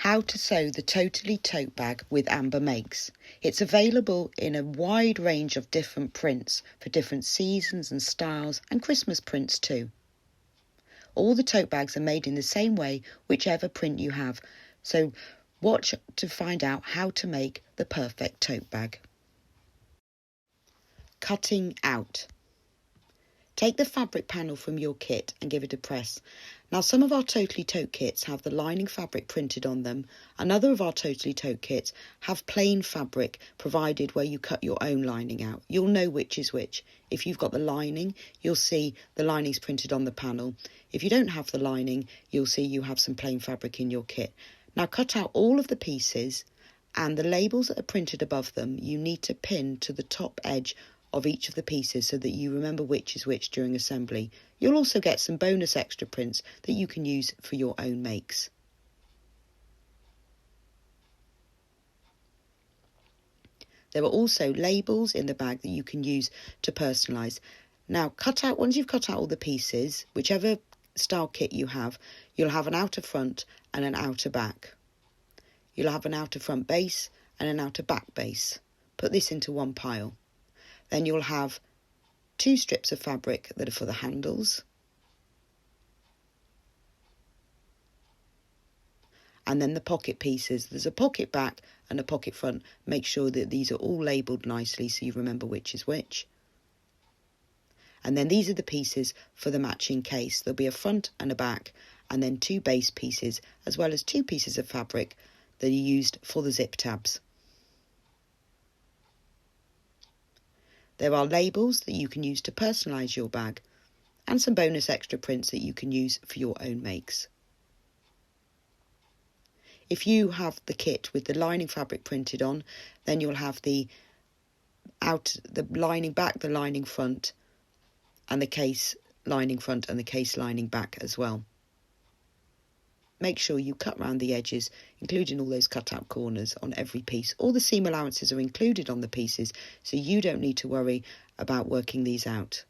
How to sew the Totally Tote Bag with Amber Makes. It's available in a wide range of different prints for different seasons and styles, and Christmas prints too. All the tote bags are made in the same way, whichever print you have, so watch to find out how to make the perfect tote bag. Cutting out. Take the fabric panel from your kit and give it a press. Now, some of our Totally Tote kits have the lining fabric printed on them, and other of our Totally Tote kits have plain fabric provided where you cut your own lining out. You'll know which is which. If you've got the lining, you'll see the lining's printed on the panel. If you don't have the lining, you'll see you have some plain fabric in your kit. Now, cut out all of the pieces, and the labels that are printed above them you need to pin to the top edge of each of the pieces so that you remember which is which during assembly. You'll also get some bonus extra prints that you can use for your own makes. There are also labels in the bag that you can use to personalise. Now, once you've cut out all the pieces, whichever style kit you have, you'll have an outer front and an outer back. You'll have an outer front base and an outer back base. Put this into one pile. Then you'll have 2 strips of fabric that are for the handles, and then the pocket pieces. There's a pocket back and a pocket front. Make sure that these are all labelled nicely so you remember which is which. And then these are the pieces for the matching case. There'll be a front and a back, and then 2 base pieces, as well as 2 pieces of fabric that are used for the zip tabs. There are labels that you can use to personalise your bag, and some bonus extra prints that you can use for your own makes. If you have the kit with the lining fabric printed on, then you'll have the lining back, the lining front, and the case lining front and the case lining back as well. Make sure you cut round the edges, including all those cut out corners on every piece. All the seam allowances are included on the pieces, so you don't need to worry about working these out.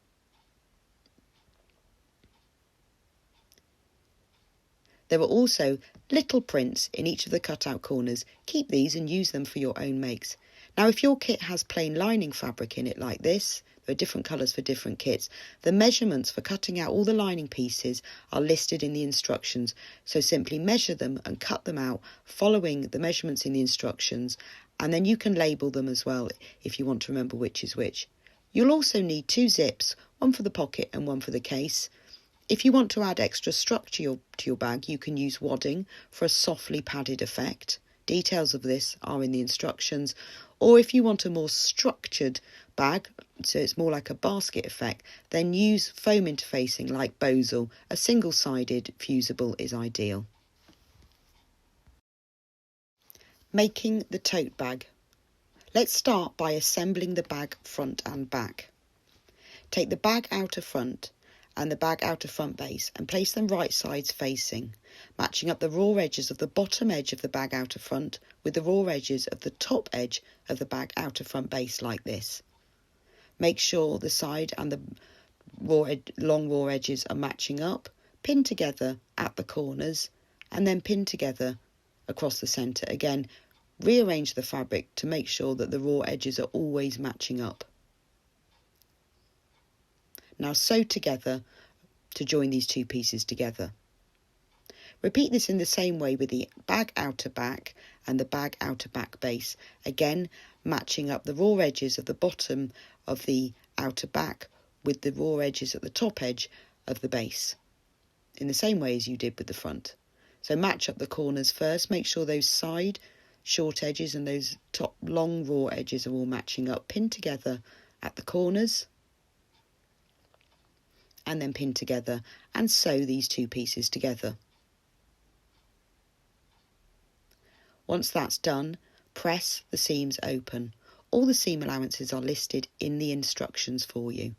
There are also little prints in each of the cut out corners. Keep these and use them for your own makes. Now, if your kit has plain lining fabric in it like this, there are different colours for different kits. The measurements for cutting out all the lining pieces are listed in the instructions, so simply measure them and cut them out following the measurements in the instructions, and then you can label them as well if you want to remember which is which. You'll also need 2 zips, one for the pocket and one for the case. If you want to add extra structure to your bag, you can use wadding for a softly padded effect. Details of this are in the instructions. Or if you want a more structured bag, so it's more like a basket effect, then use foam interfacing like Bosal. A single-sided fusible is ideal. Making the tote bag. Let's start by assembling the bag front and back. Take the bag outer front and the bag outer front base and place them right sides facing, matching up the raw edges of the bottom edge of the bag outer front with the raw edges of the top edge of the bag outer front base like this. Make sure the side and the long raw edges are matching up, pin together at the corners, and then pin together across the centre. Again, rearrange the fabric to make sure that the raw edges are always matching up. Now sew together to join these 2 pieces together. Repeat this in the same way with the bag outer back and the bag outer back base, again matching up the raw edges of the bottom of the outer back with the raw edges at the top edge of the base, in the same way as you did with the front. So match up the corners first, make sure those side short edges and those top long raw edges are all matching up, pin together at the corners, and then pin together and sew these 2 pieces together. Once that's done, press the seams open. All the seam allowances are listed in the instructions for you.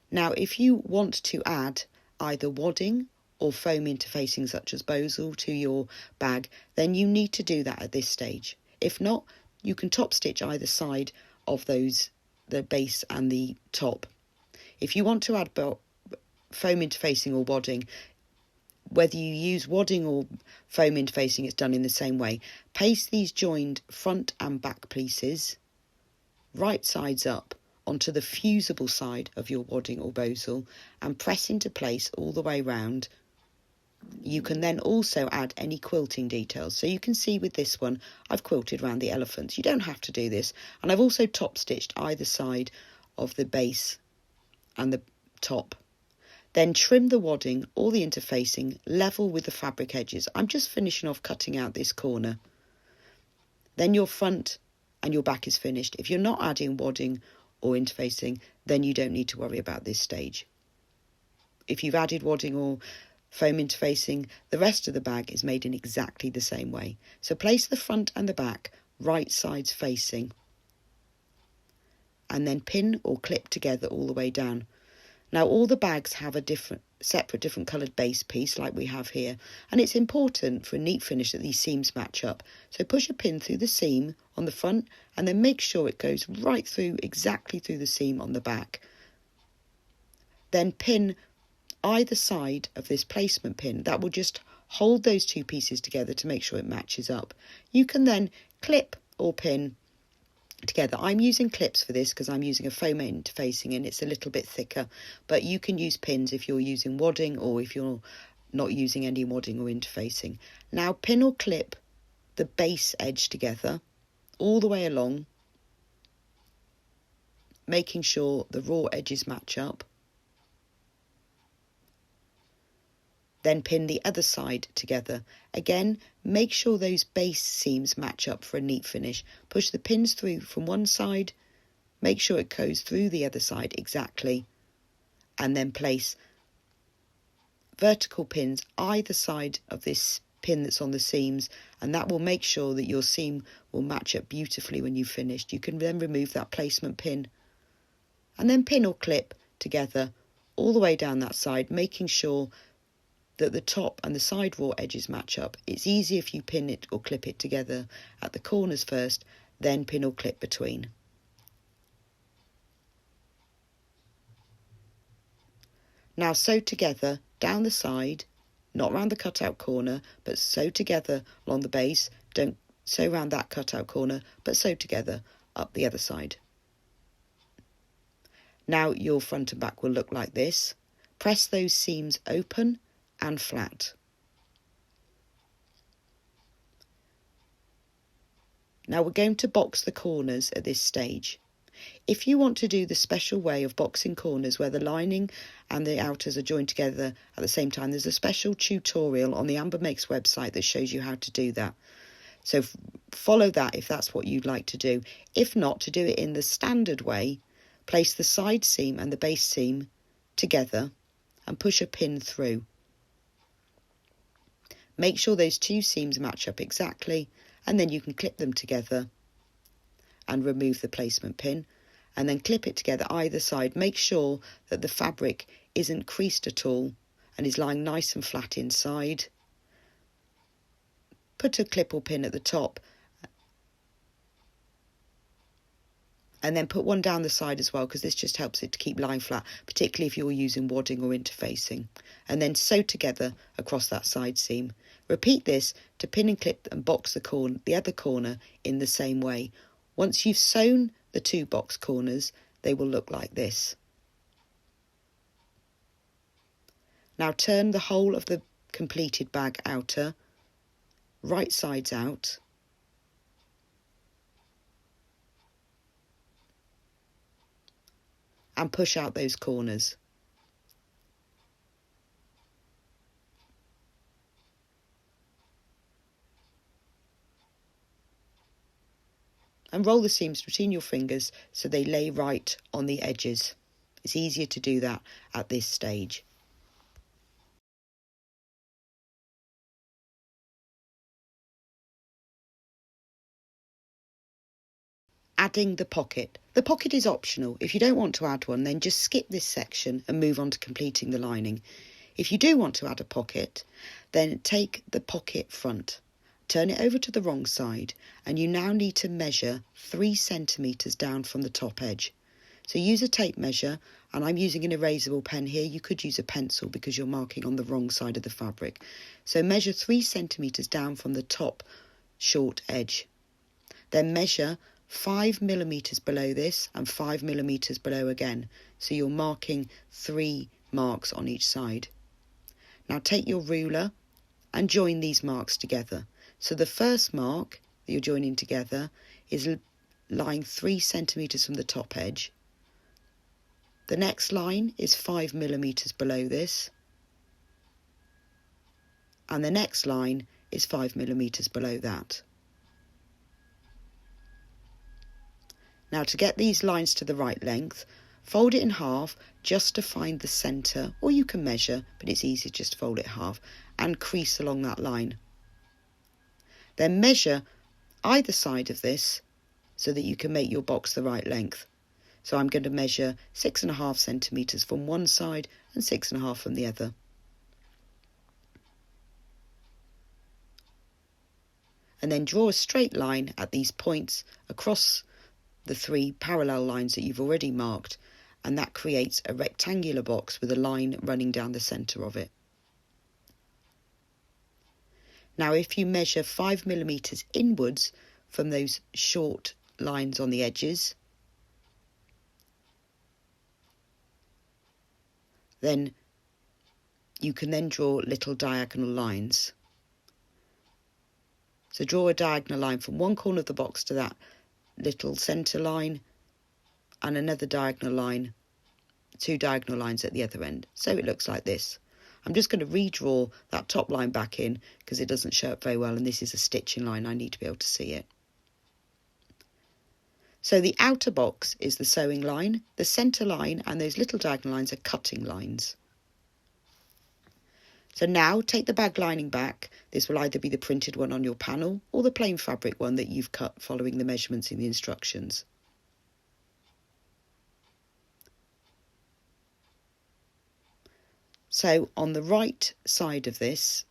Now, if you want to add either wadding or foam interfacing such as Bosal to your bag, then you need to do that at this stage. If not, you can top stitch either side of those, the base and the top. If you want to add foam interfacing or wadding, whether you use wadding or foam interfacing, it's done in the same way. Paste these joined front and back pieces right sides up onto the fusible side of your wadding or bosal and press into place all the way round. You can then also add any quilting details. So you can see with this one, I've quilted around the elephants. You don't have to do this. And I've also top stitched either side of the base and the top. Then trim the wadding or the interfacing level with the fabric edges. I'm just finishing off cutting out this corner. Then your front and your back is finished. If you're not adding wadding or interfacing, then you don't need to worry about this stage. If you've added wadding or foam interfacing, the rest of the bag is made in exactly the same way. So place the front and the back right sides facing and then pin or clip together all the way down. Now all the bags have a separate different coloured base piece like we have here, and it's important for a neat finish that these seams match up. So push a pin through the seam on the front and then make sure it goes right through, exactly through the seam on the back. Then pin either side of this placement pin. That will just hold those two pieces together to make sure it matches up. You can then clip or pin together. I'm using clips for this because I'm using a foam interfacing and it's a little bit thicker, but you can use pins if you're using wadding or if you're not using any wadding or interfacing. Now pin or clip the base edge together all the way along, making sure the raw edges match up. Then pin the other side together. Again, make sure those base seams match up for a neat finish. Push the pins through from one side, make sure it goes through the other side exactly, and then place vertical pins either side of this pin that's on the seams, and that will make sure that your seam will match up beautifully when you've finished. You can then remove that placement pin and then pin or clip together all the way down that side, making sure that the top and the side raw edges match up. It's easy if you pin it or clip it together at the corners first, then pin or clip between. Now sew together down the side, not round the cutout corner, but sew together along the base. Don't sew round that cutout corner, but sew together up the other side. Now your front and back will look like this. Press those seams open and flat. Now we're going to box the corners at this stage. If you want to do the special way of boxing corners where the lining and the outers are joined together at the same time, there's a special tutorial on the Amber Makes website that shows you how to do that. So follow that if that's what you'd like to do. If not, to do it in the standard way, place the side seam and the base seam together and push a pin through. Make sure those two seams match up exactly, and then you can clip them together and remove the placement pin, and then clip it together either side. Make sure that the fabric isn't creased at all and is lying nice and flat inside. Put a clip or pin at the top and then put one down the side as well, because this just helps it to keep lying flat, particularly if you're using wadding or interfacing. And then sew together across that side seam. Repeat this to pin and clip and box the other corner in the same way. Once you've sewn the two box corners, they will look like this. Now turn the whole of the completed bag outer, right sides out. And push out those corners. And roll the seams between your fingers so they lay right on the edges. It's easier to do that at this stage. Adding the pocket. The pocket is optional. If you don't want to add one, then just skip this section and move on to completing the lining. If you do want to add a pocket, then take the pocket front, turn it over to the wrong side, and you now need to measure 3 centimetres down from the top edge. So use a tape measure. And I'm using an erasable pen here. You could use a pencil because you're marking on the wrong side of the fabric. So measure 3 centimetres down from the top short edge. Then measure 5 millimetres below this and 5 millimetres below again. So you're marking 3 marks on each side. Now take your ruler and join these marks together. So the first mark that you're joining together is lying 3 centimetres from the top edge. The next line is 5 millimetres below this. And the next line is 5 millimetres below that. Now to get these lines to the right length, fold it in half just to find the centre, or you can measure, but it's easier just to fold it half, and crease along that line. Then measure either side of this so that you can make your box the right length. So I'm going to measure 6.5 centimetres from one side and 6.5 from the other. And then draw a straight line at these points across the 3 parallel lines that you've already marked, and that creates a rectangular box with a line running down the centre of it. Now if you measure 5 millimetres inwards from those short lines on the edges, then you can then draw little diagonal lines. So draw a diagonal line from one corner of the box to that little centre line, and another diagonal line, 2 diagonal lines at the other end. So it looks like this. I'm just going to redraw that top line back in because it doesn't show up very well, and this is a stitching line. I need to be able to see it. So the outer box is the sewing line, the centre line and those little diagonal lines are cutting lines. So now take the bag lining back. This will either be the printed one on your panel or the plain fabric one that you've cut following the measurements in the instructions. So on the right side of this,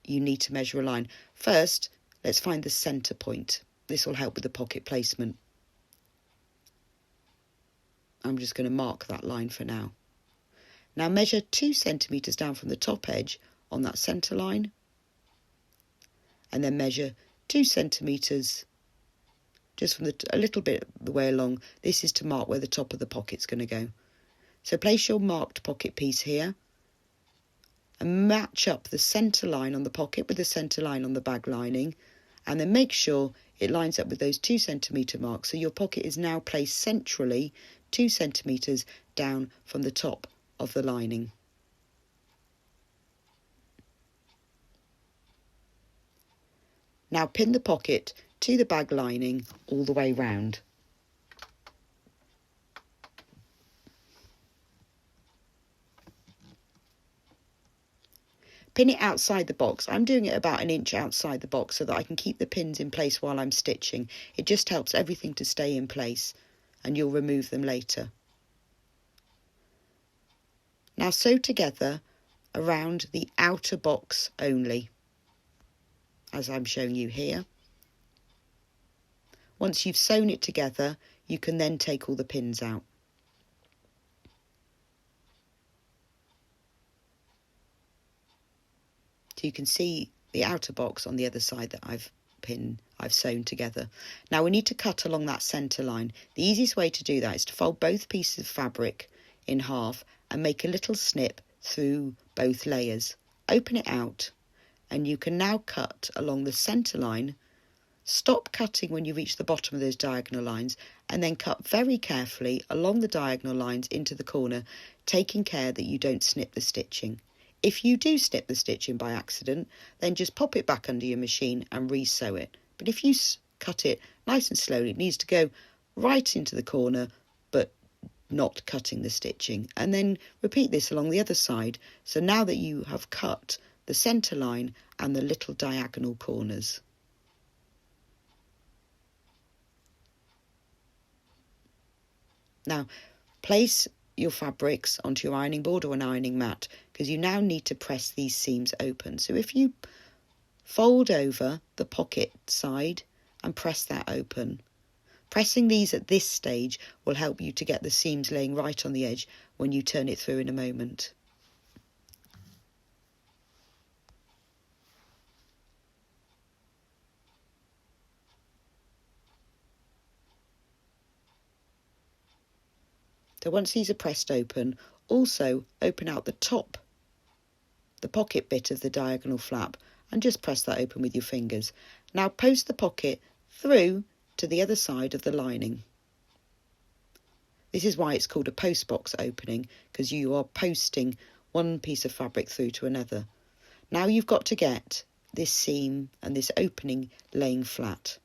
you need to measure a line. First, let's find the centre point. This will help with the pocket placement. I'm just going to mark that line for now. Now measure 2 centimetres down from the top edge on that centre line, and then measure 2 centimetres just from a little bit the way along. This is to mark where the top of the pocket's going to go. So place your marked pocket piece here and match up the centre line on the pocket with the centre line on the bag lining, and then make sure it lines up with those 2 centimetre marks. So your pocket is now placed centrally 2 centimetres down from the top of the lining. Now pin the pocket to the bag lining all the way round. Pin it outside the box. I'm doing it about 1 inch outside the box so that I can keep the pins in place while I'm stitching. It just helps everything to stay in place, and you'll remove them later. Now sew together around the outer box only, as I'm showing you here. Once you've sewn it together, you can then take all the pins out. So you can see the outer box on the other side that I've sewn together. Now we need to cut along that centre line. The easiest way to do that is to fold both pieces of fabric in half and make a little snip through both layers. Open it out, and you can now cut along the centre line. Stop cutting when you reach the bottom of those diagonal lines, and then cut very carefully along the diagonal lines into the corner, taking care that you don't snip the stitching. If you do snip the stitching by accident, then just pop it back under your machine and re-sew it. But if you cut it nice and slowly, it needs to go right into the corner, but not cutting the stitching. And then repeat this along the other side. So now that you have cut the centre line and the little diagonal corners. Now, place your fabrics onto your ironing board or an ironing mat, because you now need to press these seams open. So if you fold over the pocket side and press that open, pressing these at this stage will help you to get the seams laying right on the edge when you turn it through in a moment. So once these are pressed open, also open out the top, the pocket bit of the diagonal flap, and just press that open with your fingers. Now post the pocket through to the other side of the lining. This is why it's called a post box opening, because you are posting one piece of fabric through to another. Now you've got to get this seam and this opening laying flat.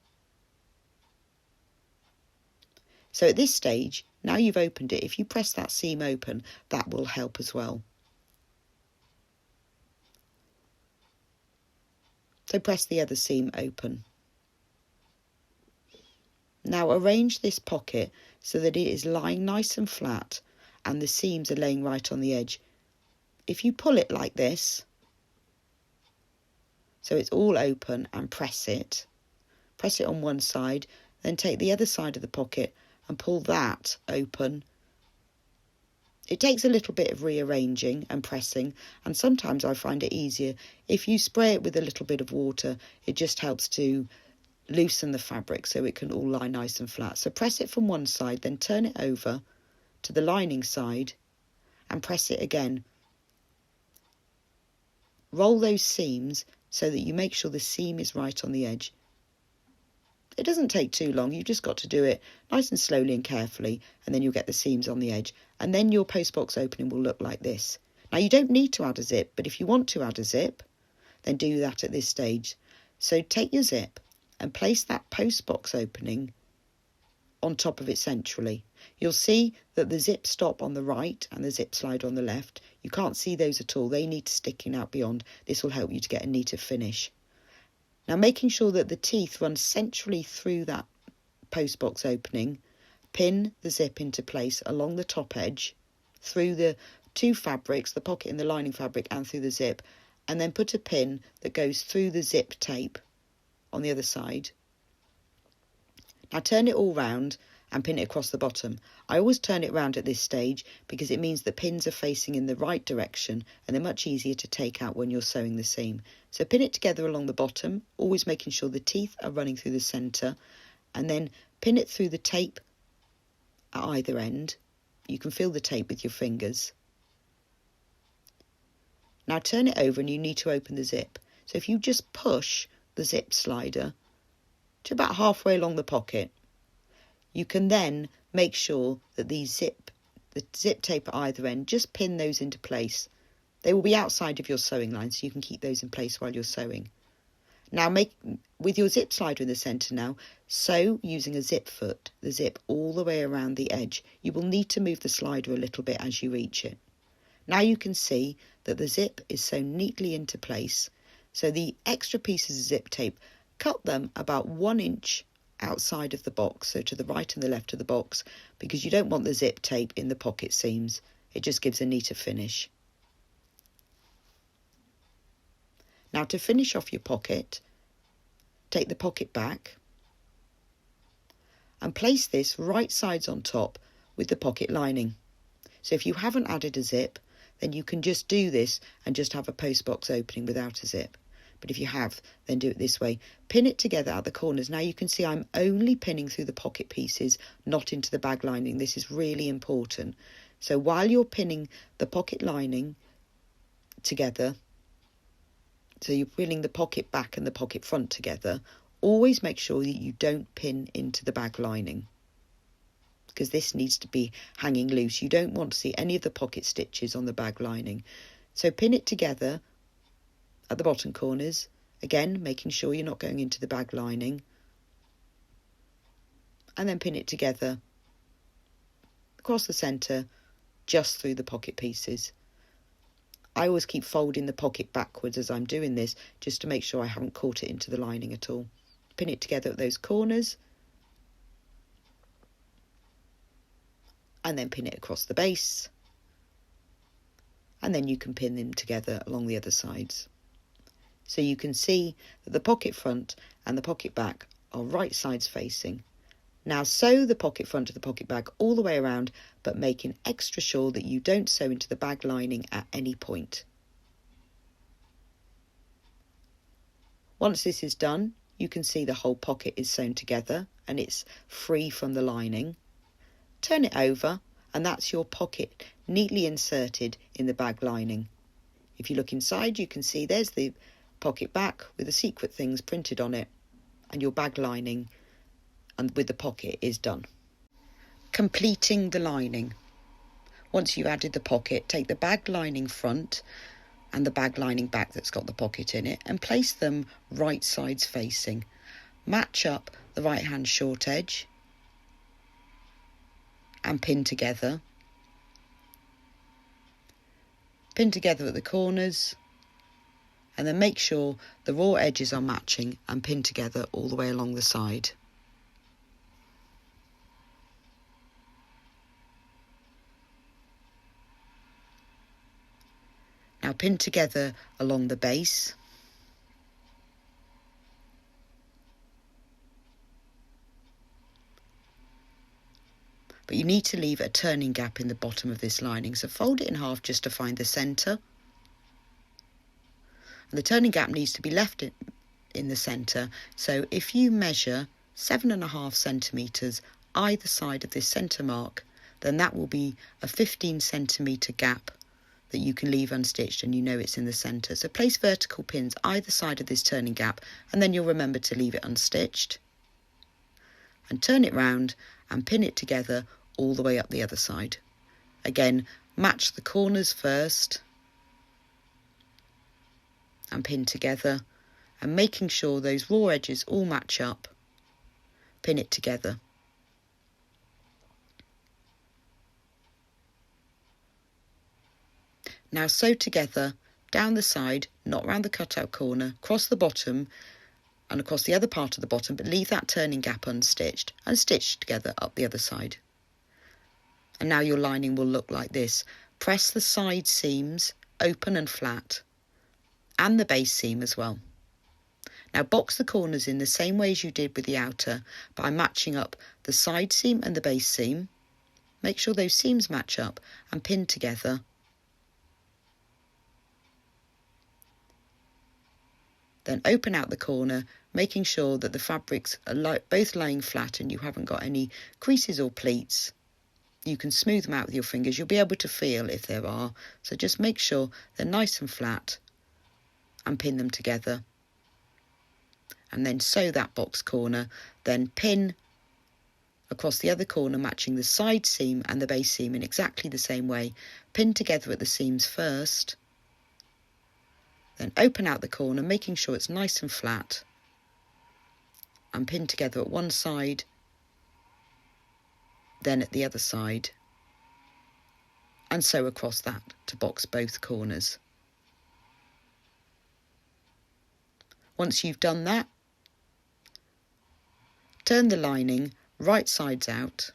So at this stage, now you've opened it, if you press that seam open, that will help as well. So press the other seam open. Now arrange this pocket so that it is lying nice and flat and the seams are laying right on the edge. If you pull it like this, so it's all open, and press it on one side, then take the other side of the pocket and pull that open. It takes a little bit of rearranging and pressing, and sometimes I find it easier if you spray it with a little bit of water. It just helps to loosen the fabric so it can all lie nice and flat. So press it from one side, then turn it over to the lining side and press it again. Roll those seams so that you make sure the seam is right on the edge. It doesn't take too long, you've just got to do it nice and slowly and carefully, and then you'll get the seams on the edge, and then your post box opening will look like this. Now you don't need to add a zip, but if you want to add a zip, then do that at this stage. So take your zip and place that post box opening on top of it centrally. You'll see that the zip stop on the right and the zip slide on the left, you can't see those at all, they need to sticking out beyond. This will help you to get a neater finish. Now making sure that the teeth run centrally through that post box opening, pin the zip into place along the top edge, through the two fabrics, the pocket and the lining fabric, and through the zip, and then put a pin that goes through the zip tape on the other side. Now turn it all round and pin it across the bottom. I always turn it round at this stage because it means the pins are facing in the right direction and they're much easier to take out when you're sewing the seam. So pin it together along the bottom, always making sure the teeth are running through the centre, and then pin it through the tape at either end. You can feel the tape with your fingers. Now turn it over and you need to open the zip. So if you just push the zip slider to about halfway along the pocket, you can then make sure that the zip tape at either end, just pin those into place. They will be outside of your sewing line, so you can keep those in place while you're sewing. Now with your zip slider in the centre now, sew using a zip foot, the zip all the way around the edge. You will need to move the slider a little bit as you reach it. Now you can see that the zip is sewn neatly into place. So the extra pieces of zip tape, cut them about 1 inch outside of the box, so to the right and the left of the box, because you don't want the zip tape in the pocket seams. It just gives a neater finish. Now to finish off your pocket, take the pocket back and place this right sides on top with the pocket lining. So if you haven't added a zip, then you can just do this and just have a post box opening without a zip. But if you have, then do it this way. Pin it together at the corners. Now you can see I'm only pinning through the pocket pieces, not into the bag lining. This is really important. So while you're pinning the pocket lining together, so you're pinning the pocket back and the pocket front together, always make sure that you don't pin into the bag lining, because this needs to be hanging loose. You don't want to see any of the pocket stitches on the bag lining. So pin it together at the bottom corners, again making sure you're not going into the bag lining, and then pin it together across the centre just through the pocket pieces. I always keep folding the pocket backwards as I'm doing this, just to make sure I haven't caught it into the lining at all. Pin it together at those corners and then pin it across the base, and then you can pin them together along the other sides. So you can see that the pocket front and the pocket back are right sides facing. Now sew the pocket front of the pocket back all the way around, but making extra sure that you don't sew into the bag lining at any point. Once this is done, you can see the whole pocket is sewn together and it's free from the lining. Turn it over and that's your pocket neatly inserted in the bag lining. If you look inside, you can see there's the pocket back with the secret things printed on it, and your bag lining and with the pocket is done. Completing the lining. Once you've added the pocket, take the bag lining front and the bag lining back that's got the pocket in it and place them right sides facing. Match up the right hand short edge and pin together. Pin together at the corners and then make sure the raw edges are matching and pin together all the way along the side. Now pin together along the base. But you need to leave a turning gap in the bottom of this lining, so fold it in half just to find the centre. And the turning gap needs to be left in the centre, so if you measure 7.5 centimetres either side of this centre mark, then that will be a 15 centimetre gap that you can leave unstitched and you know it's in the centre. So place vertical pins either side of this turning gap and then you'll remember to leave it unstitched. And turn it round and pin it together all the way up the other side. Again, match the corners first and pin together, and making sure those raw edges all match up, pin it together. Now sew together down the side, not round the cutout corner, across the bottom and across the other part of the bottom, but leave that turning gap unstitched and stitch together up the other side. And now your lining will look like this. Press the side seams open and flat, and the base seam as well. Now box the corners in the same way as you did with the outer by matching up the side seam and the base seam. Make sure those seams match up and pin together. Then open out the corner, making sure that the fabrics are both laying flat and you haven't got any creases or pleats. You can smooth them out with your fingers. You'll be able to feel if there are. So just make sure they're nice and flat and pin them together. And then sew that box corner. Then pin across the other corner, matching the side seam and the base seam in exactly the same way. Pin together at the seams first. Then open out the corner, making sure it's nice and flat. And pin together at one side, then at the other side. And sew across that to box both corners. Once you've done that, turn the lining right sides out.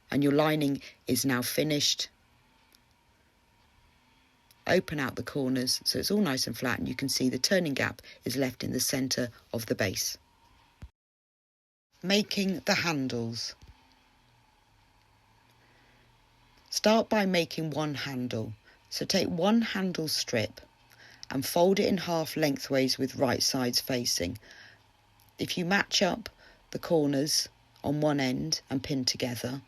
And your lining is now finished. Open out the corners so it's all nice and flat, and you can see the turning gap is left in the centre of the base. Making the handles. Start by making one handle. So take one handle strip and fold it in half lengthways with right sides facing. If you match up the corners on one end and pin together,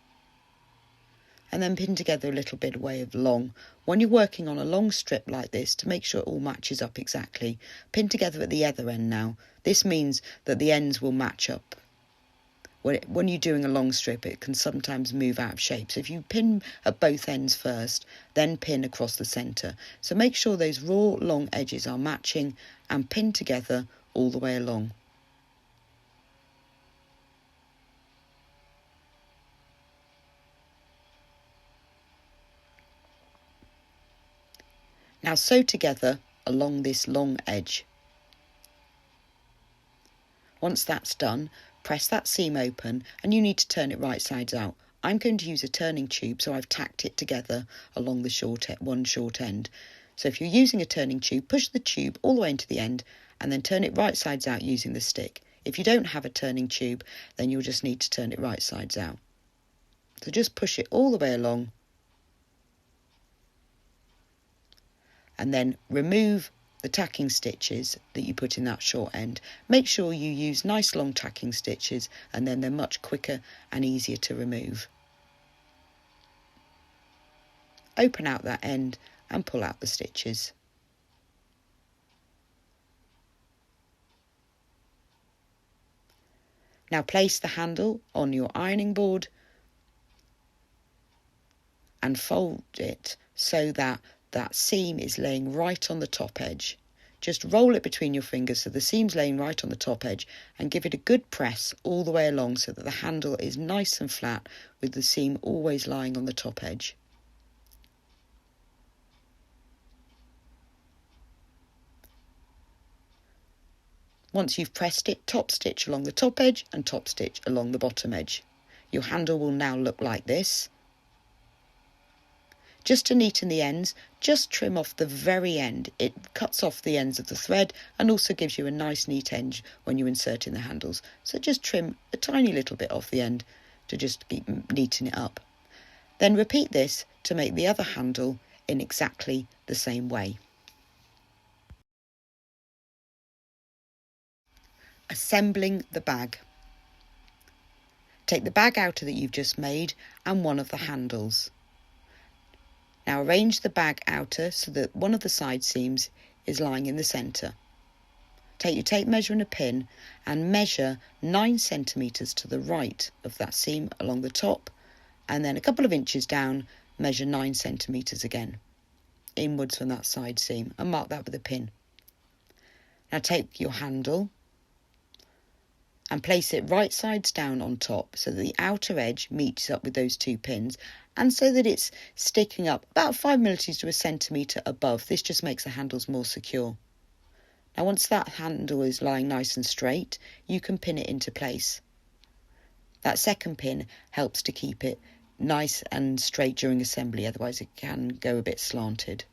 and then pin together a little bit away of long. When you're working on a long strip like this, to make sure it all matches up exactly, pin together at the other end now. This means that the ends will match up. When you're doing a long strip, it can sometimes move out of shape. So if you pin at both ends first, then pin across the centre. So make sure those raw long edges are matching and pin together all the way along. Now sew together along this long edge. Once that's done, press that seam open and you need to turn it right sides out. I'm going to use a turning tube, so I've tacked it together along the one short end. So if you're using a turning tube, push the tube all the way into the end and then turn it right sides out using the stick. If you don't have a turning tube, then you'll just need to turn it right sides out. So just push it all the way along and then remove the tacking stitches that you put in that short end. Make sure you use nice long tacking stitches, and then they're much quicker and easier to remove. Open out that end and pull out the stitches. Now place the handle on your ironing board and fold it so that that seam is laying right on the top edge. Just roll it between your fingers so the seam's laying right on the top edge, and give it a good press all the way along so that the handle is nice and flat with the seam always lying on the top edge. Once you've pressed it, top stitch along the top edge and top stitch along the bottom edge. Your handle will now look like this. Just to neaten the ends, just trim off the very end. It cuts off the ends of the thread and also gives you a nice neat edge when you insert in the handles. So just trim a tiny little bit off the end to just keep neaten it up. Then repeat this to make the other handle in exactly the same way. Assembling the bag. Take the bag outer that you've just made and one of the handles. Now arrange the bag outer so that one of the side seams is lying in the centre. Take your tape measure and a pin and measure 9 centimetres to the right of that seam along the top, and then a couple of inches down measure 9 centimetres again inwards from that side seam and mark that with a pin. Now take your handle and place it right sides down on top so that the outer edge meets up with those 2 pins, and so that it's sticking up about 5 millimetres to a centimetre above. This just makes the handles more secure. Now once that handle is lying nice and straight, you can pin it into place. That second pin helps to keep it nice and straight during assembly, otherwise it can go a bit slanted.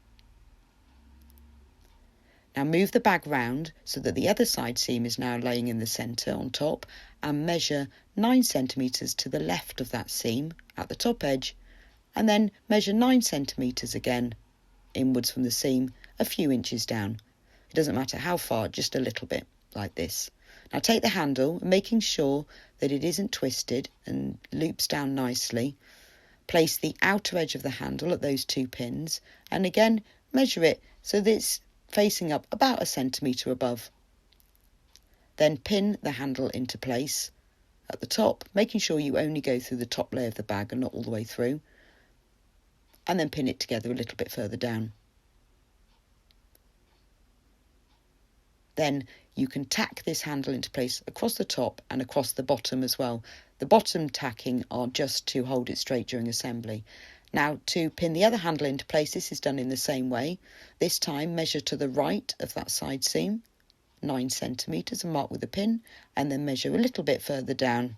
Now move the bag round so that the other side seam is now laying in the centre on top, and measure 9 centimetres to the left of that seam at the top edge, and then measure 9 centimetres again inwards from the seam a few inches down. It doesn't matter how far, just a little bit like this. Now take the handle, making sure that it isn't twisted and loops down nicely. Place the outer edge of the handle at those 2 pins, and again measure it so that it's facing up about a centimetre above. Then pin the handle into place at the top, making sure you only go through the top layer of the bag and not all the way through, and then pin it together a little bit further down. Then you can tack this handle into place across the top and across the bottom as well. The bottom tacking are just to hold it straight during assembly. Now to pin the other handle into place, this is done in the same way. This time measure to the right of that side seam, 9 centimetres, and mark with a pin, and then measure a little bit further down.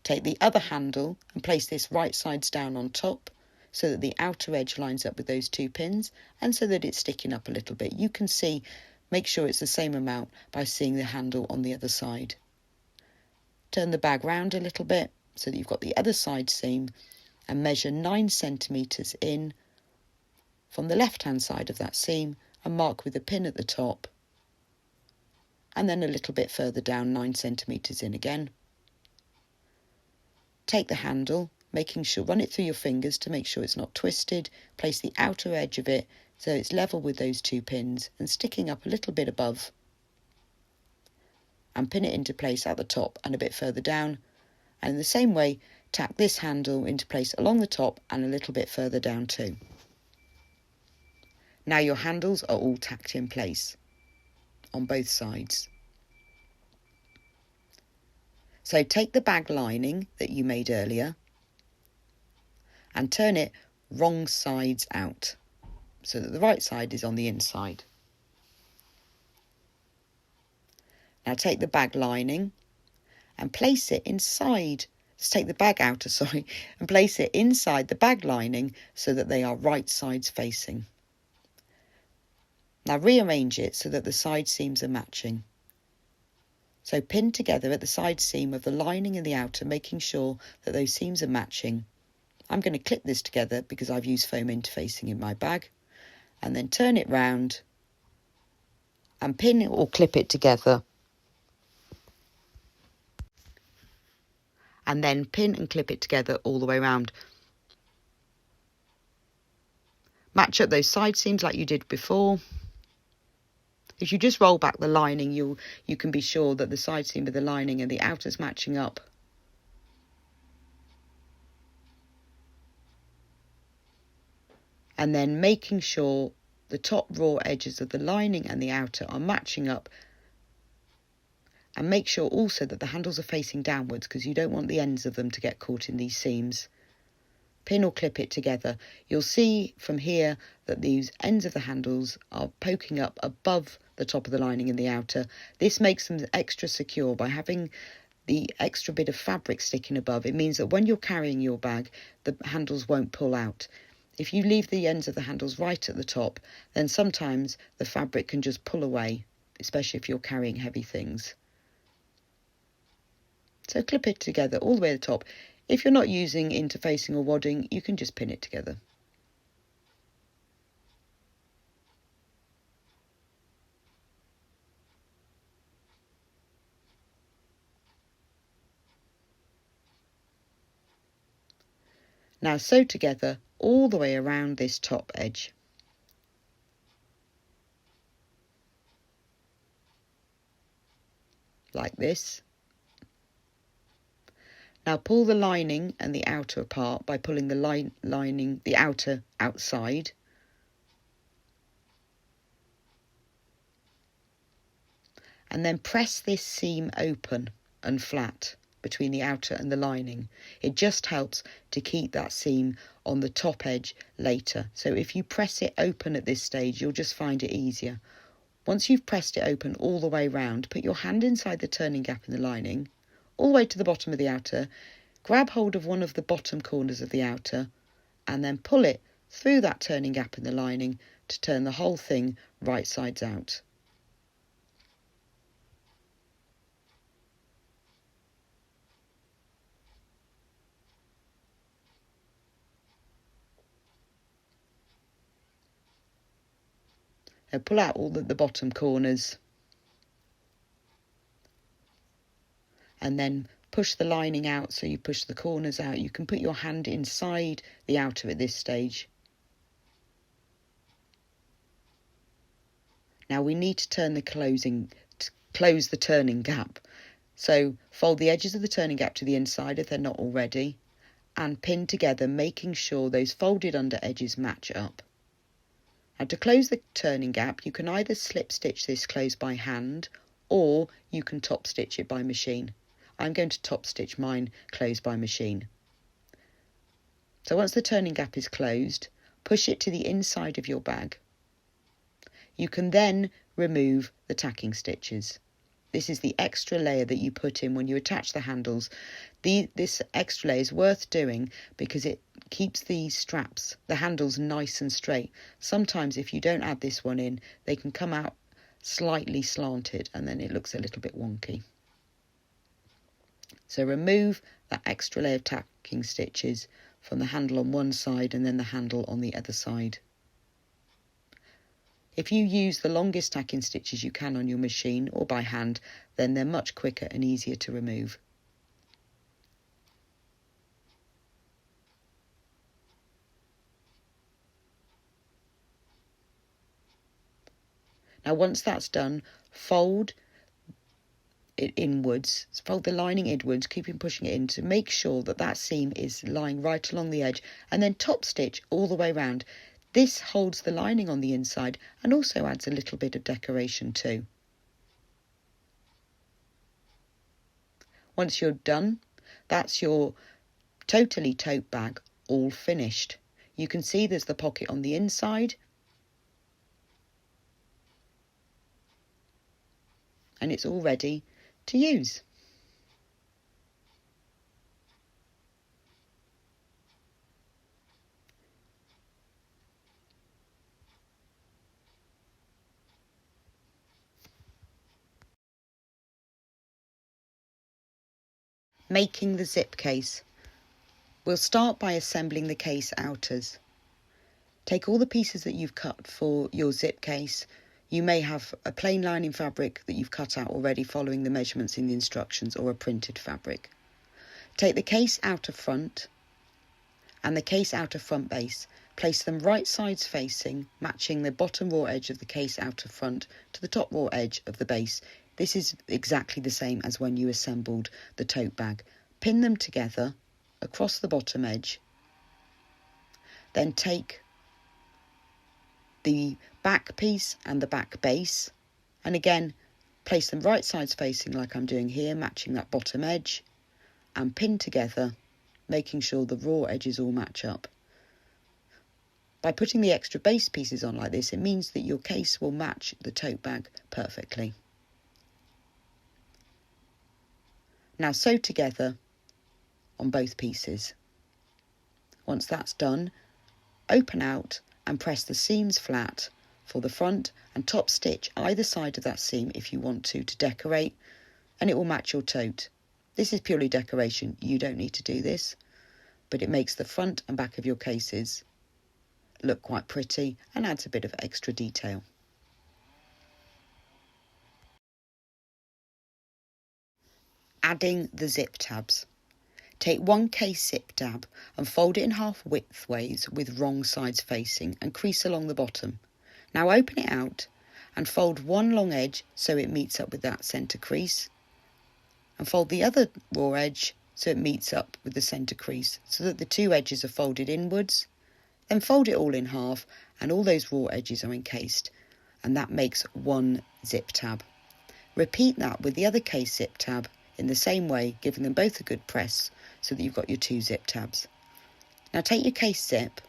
Take the other handle and place this right sides down on top so that the outer edge lines up with those 2 pins, and so that it's sticking up a little bit. You can see, make sure it's the same amount by seeing the handle on the other side. Turn the bag round a little bit so that you've got the other side seam, and measure 9 centimetres in from the left hand side of that seam and mark with a pin at the top, and then a little bit further down 9 centimetres in again. Take the handle, making sure, run it through your fingers to make sure it's not twisted, place the outer edge of it so it's level with those 2 pins and sticking up a little bit above, and pin it into place at the top and a bit further down, and in the same way tack this handle into place along the top and a little bit further down too. Now your handles are all tacked in place on both sides. So take the bag lining that you made earlier and turn it wrong sides out so that the right side is on the inside. Now take the bag lining and place it inside. Take the bag outer, and place it inside the bag lining so that they are right sides facing. Now rearrange it so that the side seams are matching. So pin together at the side seam of the lining and the outer, making sure that those seams are matching. I'm going to clip this together because I've used foam interfacing in my bag, and then turn it round and pin it or clip it together. And then pin and clip it together all the way around. Match up those side seams like you did before. If you just roll back the lining, you can be sure that the side seam of the lining and the outer's matching up. And then making sure the top raw edges of the lining and the outer are matching up. And make sure also that the handles are facing downwards, because you don't want the ends of them to get caught in these seams. Pin or clip it together. You'll see from here that these ends of the handles are poking up above the top of the lining and the outer. This makes them extra secure by having the extra bit of fabric sticking above. It means that when you're carrying your bag, the handles won't pull out. If you leave the ends of the handles right at the top, then sometimes the fabric can just pull away, especially if you're carrying heavy things. So clip it together all the way to the top. If you're not using interfacing or wadding, you can just pin it together. Now sew together all the way around this top edge. Like this. Now pull the lining and the outer apart by pulling the the outer outside. And then press this seam open and flat between the outer and the lining. It just helps to keep that seam on the top edge later. So if you press it open at this stage, you'll just find it easier. Once you've pressed it open all the way round, put your hand inside the turning gap in the lining, all the way to the bottom of the outer, grab hold of one of the bottom corners of the outer, and then pull it through that turning gap in the lining to turn the whole thing right sides out. Now pull out all the bottom corners, and then push the lining out, so you push the corners out. You can put your hand inside the outer at this stage. Now we need to close the turning gap. So fold the edges of the turning gap to the inside if they're not already, and pin together, making sure those folded under edges match up. Now to close the turning gap, you can either slip stitch this closed by hand, or you can top stitch it by machine. I'm going to top stitch mine closed by machine. So once the turning gap is closed, push it to the inside of your bag. You can then remove the tacking stitches. This is the extra layer that you put in when you attach the handles. This extra layer is worth doing because it keeps the straps, the handles, nice and straight. Sometimes if you don't add this one in, they can come out slightly slanted and then it looks a little bit wonky. So remove that extra layer of tacking stitches from the handle on one side and then the handle on the other side. If you use the longest tacking stitches you can on your machine or by hand, then they're much quicker and easier to remove. Now once that's done, fold it inwards, fold the lining inwards, keeping pushing it in to make sure that that seam is lying right along the edge, and then top stitch all the way round. This holds the lining on the inside and also adds a little bit of decoration too. Once you're done, that's your Totally Tote Bag all finished. You can see there's the pocket on the inside, and it's all ready to use. Making the zip case. We'll start by assembling the case outers. Take all the pieces that you've cut for your zip case. You may have a plain lining fabric that you've cut out already following the measurements in the instructions, or a printed fabric. Take the case outer front and the case outer front base. Place them right sides facing, matching the bottom raw edge of the case outer front to the top raw edge of the base. This is exactly the same as when you assembled the tote bag. Pin them together across the bottom edge. Then take the back piece and the back base, and again place them right sides facing like I'm doing here, matching that bottom edge, and pin together, making sure the raw edges all match up. By putting the extra base pieces on like this, it means that your case will match the tote bag perfectly. Now sew together on both pieces. Once that's done, open out and press the seams flat for the front and top stitch either side of that seam if you want to decorate, and it will match your tote. This is purely decoration, you don't need to do this, but it makes the front and back of your cases look quite pretty and adds a bit of extra detail. Adding the zip tabs. Take one case zip tab and fold it in half widthways with wrong sides facing and crease along the bottom. Now open it out and fold one long edge so it meets up with that centre crease, and fold the other raw edge so it meets up with the centre crease so that the two edges are folded inwards. Then fold it all in half and all those raw edges are encased, and that makes one zip tab. Repeat that with the other case zip tab in the same way, giving them both a good press so that you've got your two zip tabs. Now take your case zip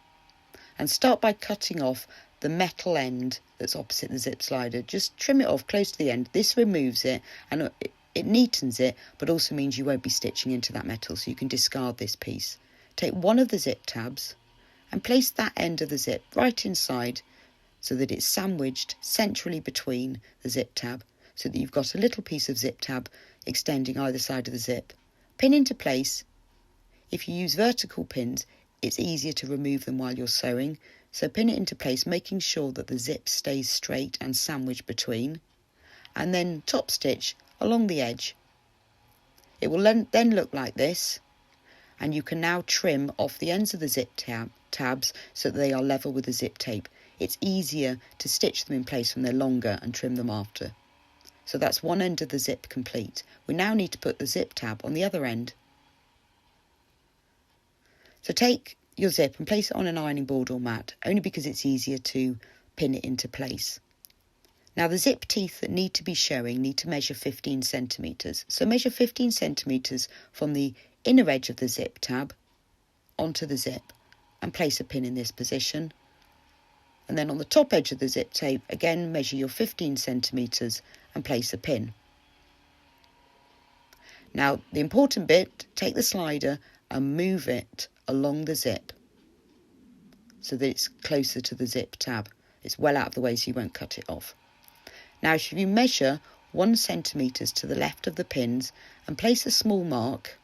and start by cutting off the metal end that's opposite the zip slider. Just trim it off close to the end. This removes it and it neatens it, but also means you won't be stitching into that metal, so you can discard this piece. Take one of the zip tabs and place that end of the zip right inside so that it's sandwiched centrally between the zip tab, so that you've got a little piece of zip tab extending either side of the zip. Pin into place. If you use vertical pins, it's easier to remove them while you're sewing, so pin it into place, making sure that the zip stays straight and sandwiched between, and then top stitch along the edge. It will then look like this, and you can now trim off the ends of the zip tabs so that they are level with the zip tape. It's easier to stitch them in place when they're longer and trim them after. So that's one end of the zip complete. We now need to put the zip tab on the other end. So take your zip and place it on an ironing board or mat, only because it's easier to pin it into place. Now the zip teeth that need to be showing need to measure 15 centimetres. So measure 15 centimetres from the inner edge of the zip tab onto the zip and place a pin in this position. And then on the top edge of the zip tape, again measure your 15 centimetres and place a pin. Now the important bit, take the slider and move it along the zip so that it's closer to the zip tab. It's well out of the way so you won't cut it off. Now if you measure 1 centimetre to the left of the pins and place a small mark,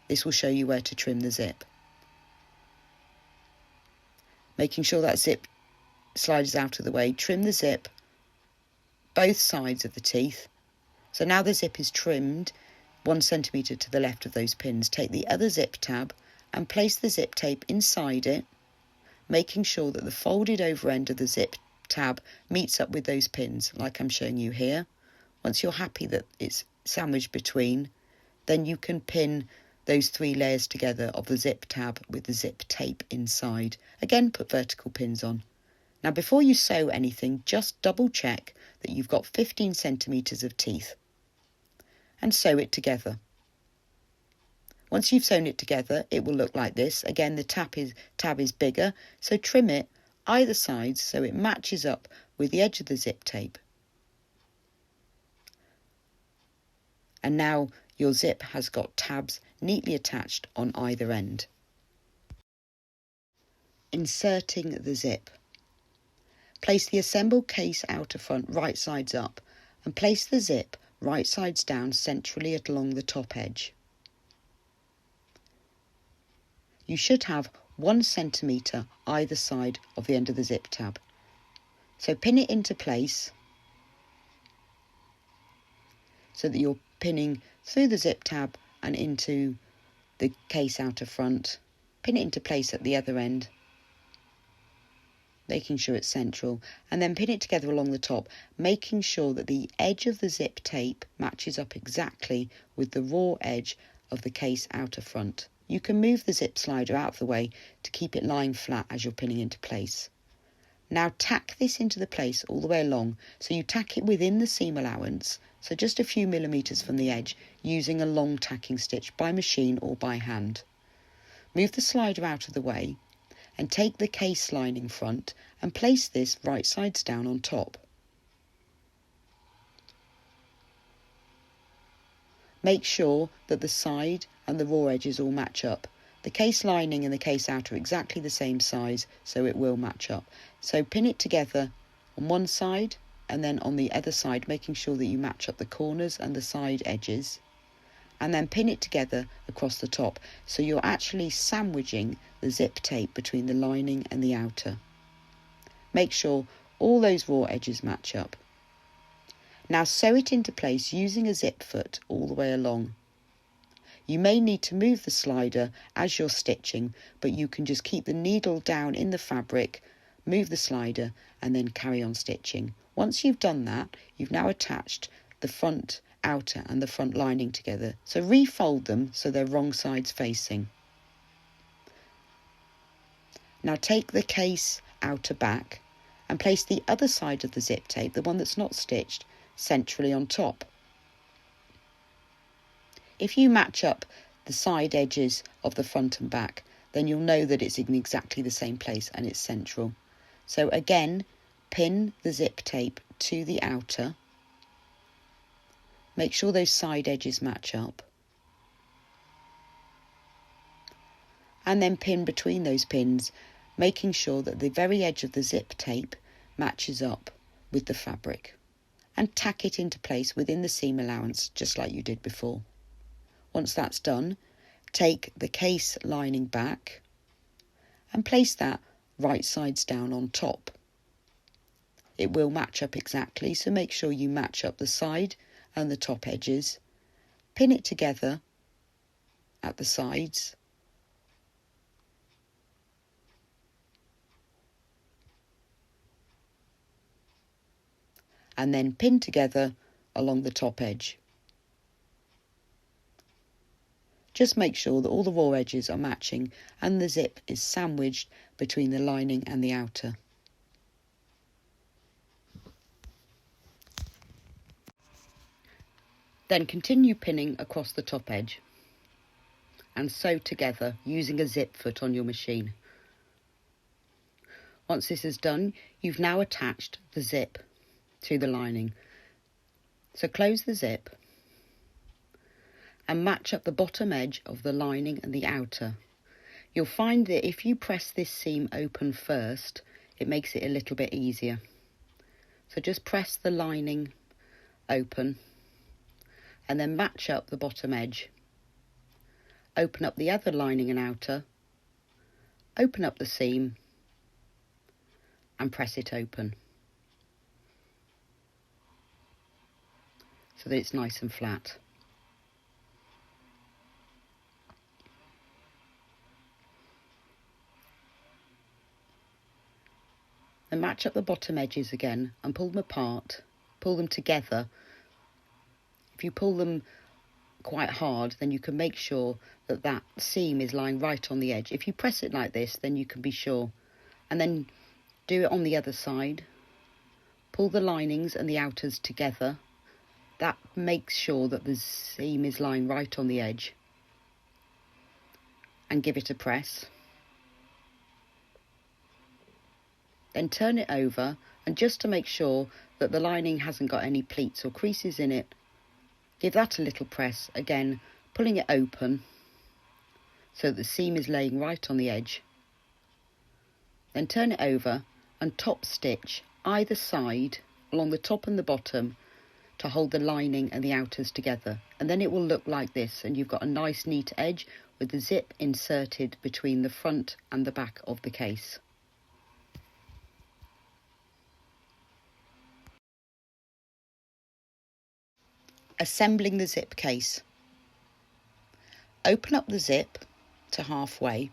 this will show you where to trim the zip. Making sure that zip sliders out of the way, trim the zip both sides of the teeth. So now the zip is trimmed 1 centimetre to the left of those pins. Take the other zip tab and place the zip tape inside it, making sure that the folded over end of the zip tab meets up with those pins like I'm showing you here. Once you're happy that it's sandwiched between, then you can pin those 3 layers together of the zip tab with the zip tape inside. Again, put vertical pins on. Now before you sew anything, just double check that you've got 15 centimetres of teeth and sew it together. Once you've sewn it together, it will look like this. Again, the tab is bigger, so trim it either side so it matches up with the edge of the zip tape. And now your zip has got tabs neatly attached on either end. Inserting the zip. Place the assembled case outer front right sides up and place the zip right sides down centrally along the top edge. you should have 1 centimetre either side of the end of the zip tab. So pin it into place so that you're pinning through the zip tab and into the case outer front. Pin it into place at the other end, making sure it's central, and then pin it together along the top, making sure that the edge of the zip tape matches up exactly with the raw edge of the case outer front. You can move the zip slider out of the way to keep it lying flat as you're pinning into place. Now tack this into the place all the way along, so you tack it within the seam allowance, so just a few millimetres from the edge, using a long tacking stitch by machine or by hand. Move the slider out of the way and take the case lining front and place this right sides down on top. Make sure that the side and the raw edges all match up. The case lining and the case outer are exactly the same size, so it will match up. So pin it together on one side and then on the other side, making sure that you match up the corners and the side edges. And then pin it together across the top, so you're actually sandwiching the zip tape between the lining and the outer. Make sure all those raw edges match up. Now sew it into place using a zip foot all the way along. You may need to move the slider as you're stitching, but you can just keep the needle down in the fabric, move the slider and then carry on stitching. Once you've done that, you've now attached the front outer and the front lining together, so refold them so they're wrong sides facing. Now take the case outer back and place the other side of the zip tape, the one that's not stitched, centrally on top. If you match up the side edges of the front and back, then you'll know that it's in exactly the same place and it's central. So again, pin the zip tape to the outer. Make sure those side edges match up. And then pin between those pins, making sure that the very edge of the zip tape matches up with the fabric. And tack it into place within the seam allowance, just like you did before. Once that's done, take the case lining back and place that right sides down on top. It will match up exactly, so make sure you match up the side and the top edges. Pin it together at the sides. And then pin together along the top edge. Just make sure that all the raw edges are matching and the zip is sandwiched between the lining and the outer. Then continue pinning across the top edge and sew together using a zip foot on your machine. Once this is done, you've now attached the zip to the lining. So close the zip and match up the bottom edge of the lining and the outer. You'll find that if you press this seam open first, it makes it a little bit easier. So just press the lining open and then match up the bottom edge. Open up the other lining and outer, open up the seam and press it open so that it's nice and flat. Then match up the bottom edges again and pull them apart, pull them together. If you pull them quite hard, then you can make sure that that seam is lying right on the edge. If you press it like this, then you can be sure. And then do it on the other side. Pull the linings and the outers together. That makes sure that the seam is lying right on the edge. And give it a press. Then turn it over, and just to make sure that the lining hasn't got any pleats or creases in it, give that a little press, again pulling it open so that the seam is laying right on the edge. Then turn it over and top stitch either side along the top and the bottom to hold the lining and the outers together, and then it will look like this, and you've got a nice neat edge with the zip inserted between the front and the back of the case. Assembling the zip case. Open up the zip to halfway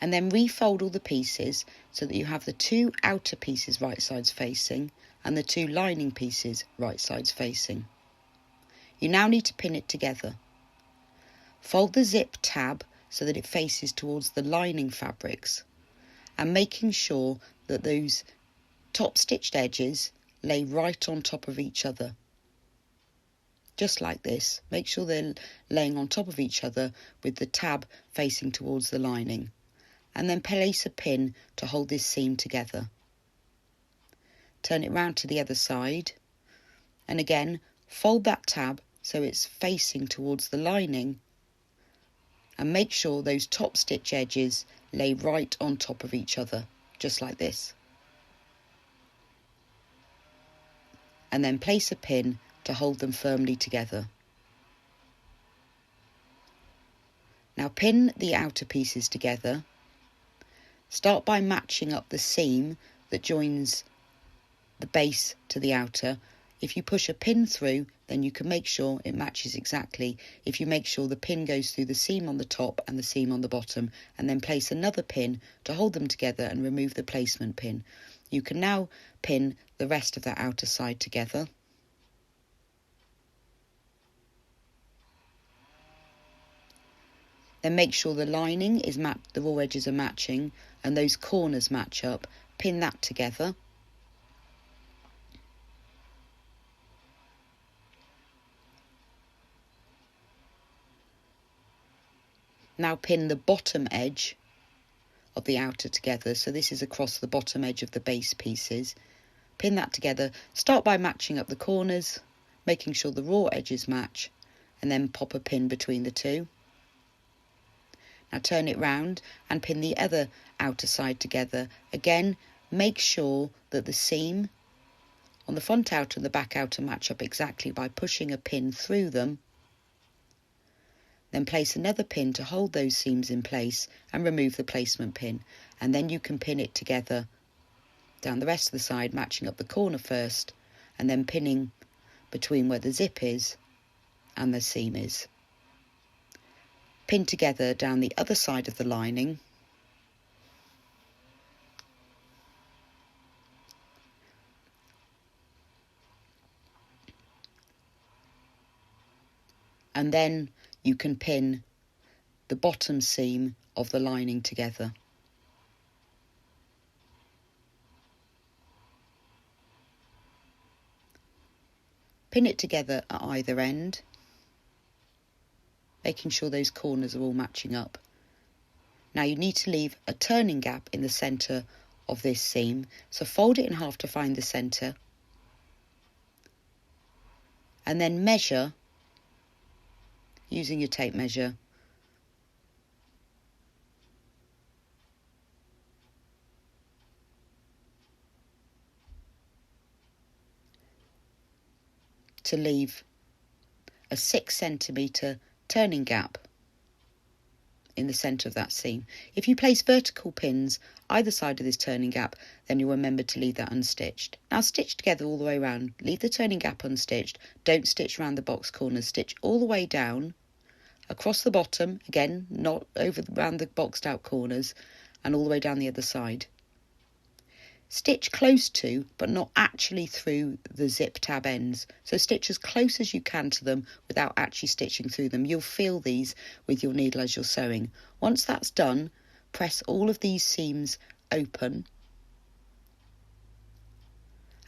and then refold all the pieces so that you have the two outer pieces right sides facing and the two lining pieces right sides facing. You now need to pin it together. Fold the zip tab so that it faces towards the lining fabrics, and making sure that those top stitched edges lay right on top of each other. Just like this. Make sure they're laying on top of each other with the tab facing towards the lining, and then place a pin to hold this seam together. Turn it round to the other side, and again fold that tab so it's facing towards the lining, and make sure those top stitch edges lay right on top of each other, just like this. And then place a pin to hold them firmly together. Now pin the outer pieces together. Start by matching up the seam that joins the base to the outer. If you push a pin through, then you can make sure it matches exactly. If you make sure the pin goes through the seam on the top and the seam on the bottom, and then place another pin to hold them together and remove the placement pin. You can now pin the rest of that outer side together. Then make sure the lining is the raw edges are matching and those corners match up. Pin that together. Now pin the bottom edge of the outer together. So this is across the bottom edge of the base pieces. Pin that together. Start by matching up the corners, making sure the raw edges match, and then pop a pin between the two. Now turn it round and pin the other outer side together. Again, make sure that the seam on the front outer and the back outer match up exactly by pushing a pin through them. Then place another pin to hold those seams in place and remove the placement pin. And then you can pin it together down the rest of the side, matching up the corner first and then pinning between where the zip is and the seam is. Pin together down the other side of the lining, and then you can pin the bottom seam of the lining together. Pin it together at either end, making sure those corners are all matching up. Now you need to leave a turning gap in the centre of this seam, so fold it in half to find the centre, and then measure using your tape measure to leave a 6 centimetre turning gap in the centre of that seam. If you place vertical pins either side of this turning gap, then you'll remember to leave that unstitched. Now stitch together all the way around. Leave the turning gap unstitched. Don't stitch around the box corners. Stitch all the way down, across the bottom, again, not around the boxed out corners, and all the way down the other side. Stitch close to, but not actually through the zip tab ends. So stitch as close as you can to them without actually stitching through them. You'll feel these with your needle as you're sewing. Once that's done, press all of these seams open,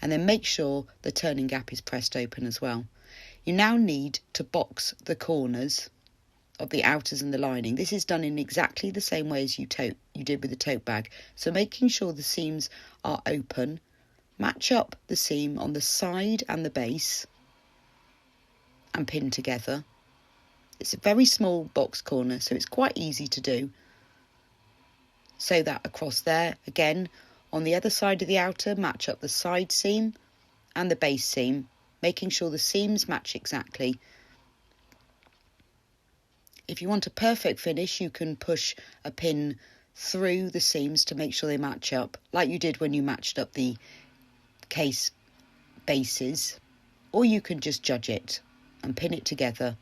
and then make sure the turning gap is pressed open as well. You now need to box the corners of the outers and the lining. This is done in exactly the same way as you did with the tote bag. So making sure the seams are open, match up the seam on the side and the base and pin together. It's a very small box corner, so it's quite easy to do. Sew that across there. Again, on the other side of the outer, match up the side seam and the base seam, making sure the seams match exactly. If you want a perfect finish, you can push a pin through the seams to make sure they match up, like you did when you matched up the case bases, or you can just judge it and pin it together.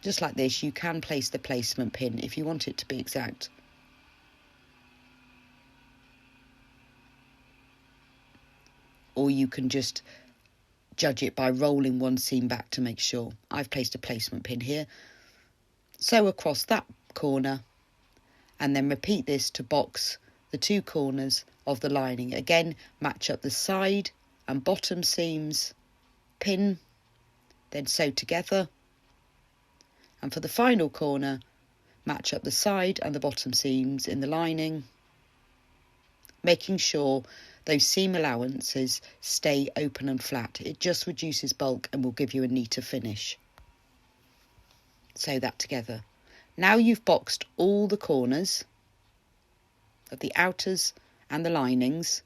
Just like this, you can place the placement pin if you want it to be exact. Or you can just judge it by rolling one seam back to make sure. I've placed a placement pin here. Sew across that corner and then repeat this to box the two corners of the lining. Again, match up the side and bottom seams, pin, then sew together. And for the final corner, match up the side and the bottom seams in the lining, making sure those seam allowances stay open and flat. It just reduces bulk and will give you a neater finish. Sew that together. Now you've boxed all the corners of the outers and the linings.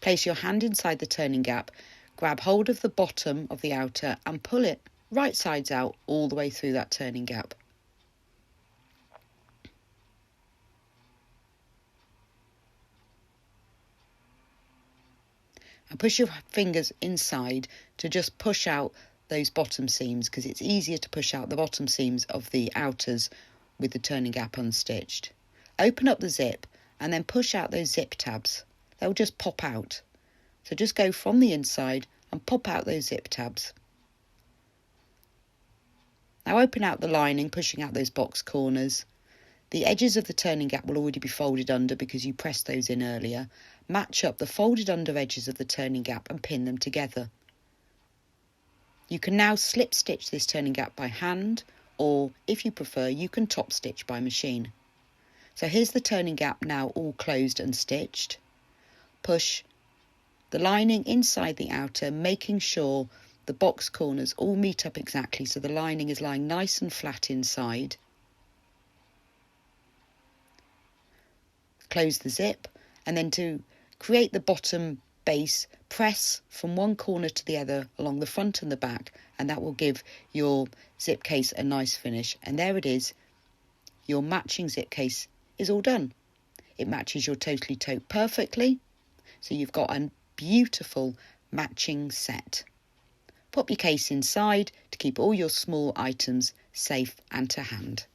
Place your hand inside the turning gap, grab hold of the bottom of the outer and pull it right sides out all the way through that turning gap. And push your fingers inside to just push out those bottom seams, because it's easier to push out the bottom seams of the outers with the turning gap unstitched. Open up the zip and then push out those zip tabs. They'll just pop out. So just go from the inside and pop out those zip tabs. Now open out the lining, pushing out those box corners. The edges of the turning gap will already be folded under because you pressed those in earlier. Match up the folded under edges of the turning gap and pin them together. You can now slip stitch this turning gap by hand, or if you prefer, you can top stitch by machine. So here's the turning gap now all closed and stitched. Push the lining inside the outer, making sure the box corners all meet up exactly so the lining is lying nice and flat inside. Close the zip, and then to create the bottom base, press from one corner to the other along the front and the back, and that will give your zip case a nice finish. And there it is, your matching zip case is all done. It matches your Totally Tote perfectly, so you've got a beautiful matching set. Pop your case inside to keep all your small items safe and to hand.